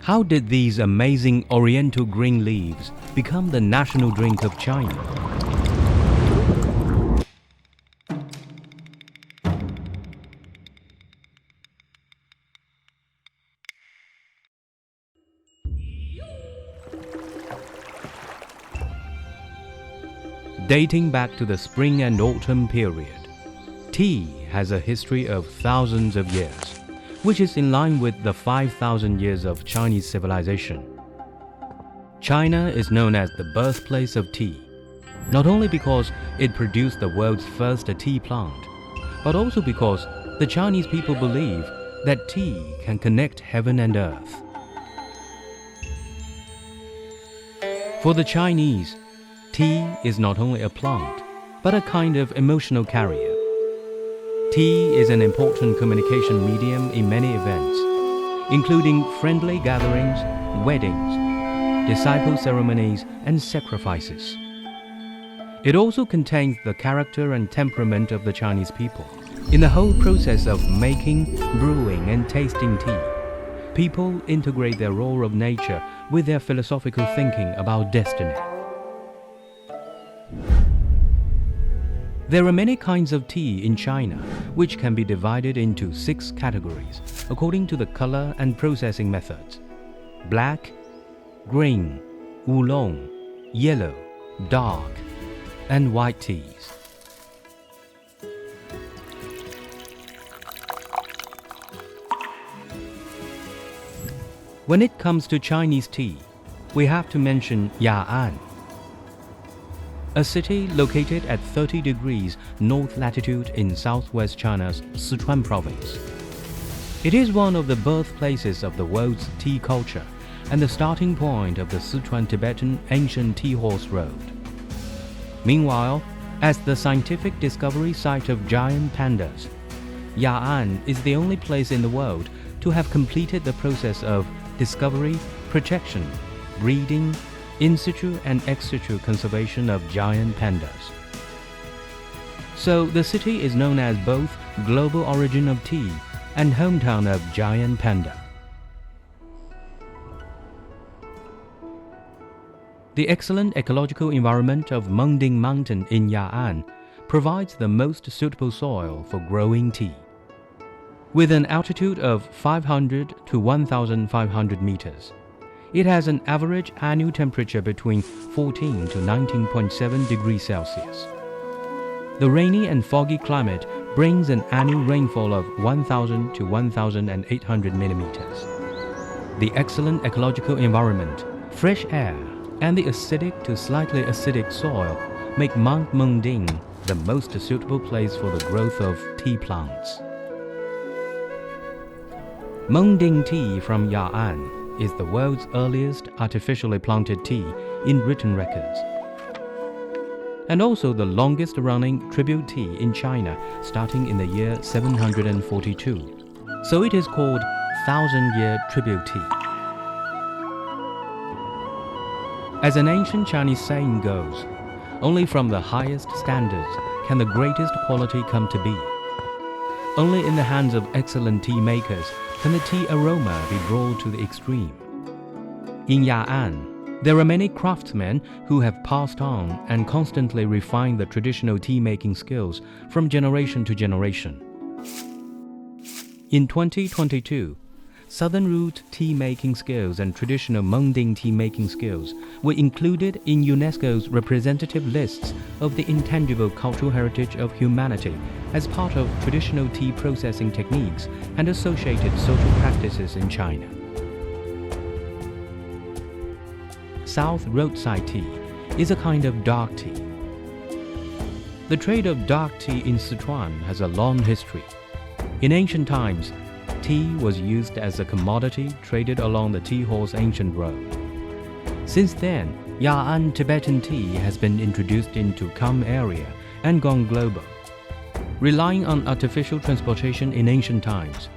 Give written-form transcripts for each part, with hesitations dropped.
How did these amazing oriental green leaves become the national drink of China? Dating back to the spring and autumn period, tea has a history of thousands of years, which is in line with the 5,000 years of Chinese civilization. China is known as the birthplace of tea, not only because it produced the world's first tea plant, but also because the Chinese people believe that tea can connect heaven and earth. For the Chinese, tea is not only a plant, but a kind of emotional carrier. Tea is an important communication medium in many events, including friendly gatherings, weddings, disciple ceremonies, and sacrifices. It also contains the character and temperament of the Chinese people. In the whole process of making, brewing, and tasting tea, people integrate their role of nature with their philosophical thinking about destiny. There are many kinds of tea in China, which can be divided into 6 categories according to the color and processing methods: black, green, oolong, yellow, dark, and white teas. When it comes to Chinese tea, we have to mention Ya'an, a city located at 30 degrees north latitude in southwest China's Sichuan province. It is one of the birthplaces of the world's tea culture and the starting point of the Sichuan-Tibetan ancient tea horse road. Meanwhile, as the scientific discovery site of giant pandas, Ya'an is the only place in the world to have completed the process of discovery, protection, breeding, in situ and ex situ conservation of giant pandas. So the city is known as both global origin of tea and hometown of giant panda. The excellent ecological environment of Mengding Mountain in Ya'an provides the most suitable soil for growing tea. With an altitude of 500 to 1,500 meters, it has an average annual temperature between 14 to 19.7 degrees Celsius. The rainy and foggy climate brings an annual rainfall of 1,000 to 1,800 millimeters. The excellent ecological environment, fresh air, and the acidic to slightly acidic soil make Mount Mengding the most suitable place for the growth of tea plants. Mengding tea from Ya'an is the world's earliest artificially planted tea in written records, and also the longest-running tribute tea in China starting in the year 742. So it is called Thousand-Year Tribute Tea. As an ancient Chinese saying goes, only from the highest standards can the greatest quality come to be. Only in the hands of excellent tea makers can the tea aroma be brought to the extreme. In Ya'an, there are many craftsmen who have passed on and constantly refined the traditional tea-making skills from generation to generation. In 2022, Southern Root tea-making skills and traditional Mengding tea-making skills were included in UNESCO's representative lists of the intangible cultural heritage of humanity as part of traditional tea processing techniques and associated social practices in China. South roadside tea is a kind of dark tea. The trade of dark tea in Sichuan has a long history. In ancient times, tea was used as a commodity traded along the tea horse ancient road. Since then, Ya'an Tibetan tea has been introduced into Kham area and gone global. Relying on artificial transportation in ancient times,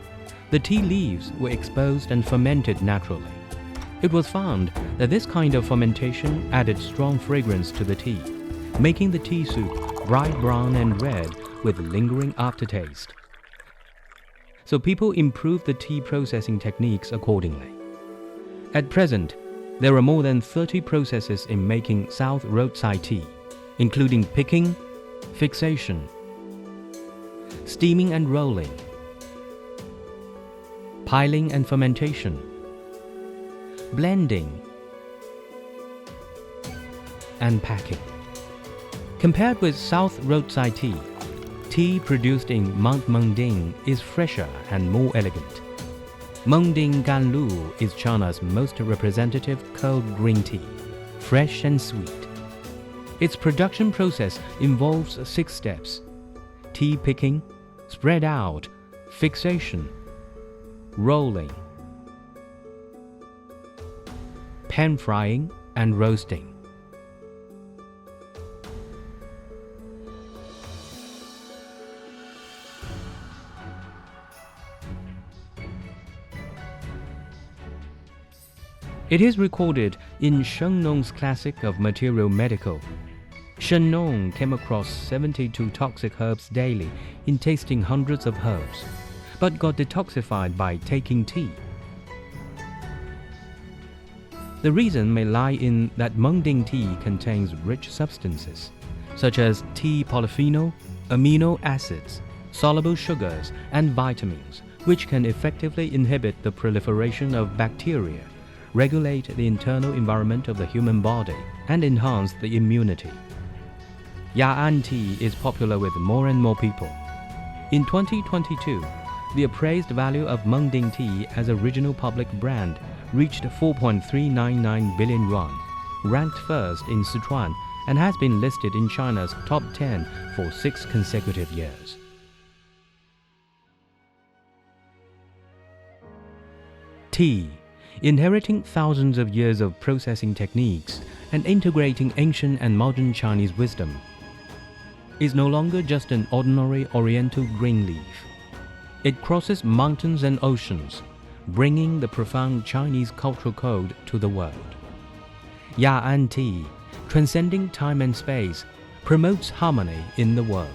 the tea leaves were exposed and fermented naturally. It was found that this kind of fermentation added strong fragrance to the tea, making the tea soup bright brown and red with lingering aftertaste. So people improved the tea processing techniques accordingly. At present, there are more than 30 processes in making South roadside tea, including picking, fixation, steaming and rolling, piling and fermentation, blending, and packing. Compared with South roadside tea, tea produced in Mount Mengding is fresher and more elegant. Mengding Ganlu is China's most representative cold green tea, fresh and sweet. Its production process involves 6 steps: tea picking, spread out, fixation, rolling, pan frying, and roasting. It is recorded in Shen Nong's classic of material medical. Shen Nong came across 72 toxic herbs daily in tasting hundreds of herbs, but got detoxified by taking tea. The reason may lie in that Mengding tea contains rich substances, such as tea polyphenol, amino acids, soluble sugars, and vitamins, which can effectively inhibit the proliferation of bacteria, regulate the internal environment of the human body, and enhance the immunity. Ya'an tea is popular with more and more people. In 2022, the appraised value of Mengding tea as a regional public brand reached 4.399 billion yuan, ranked first in Sichuan, and has been listed in China's top 10 for 6 consecutive years. Tea, inheriting thousands of years of processing techniques and integrating ancient and modern Chinese wisdom, is no longer just an ordinary oriental green leaf. It crosses mountains and oceans, bringing the profound Chinese cultural code to the world. Ya'an tea, transcending time and space, promotes harmony in the world.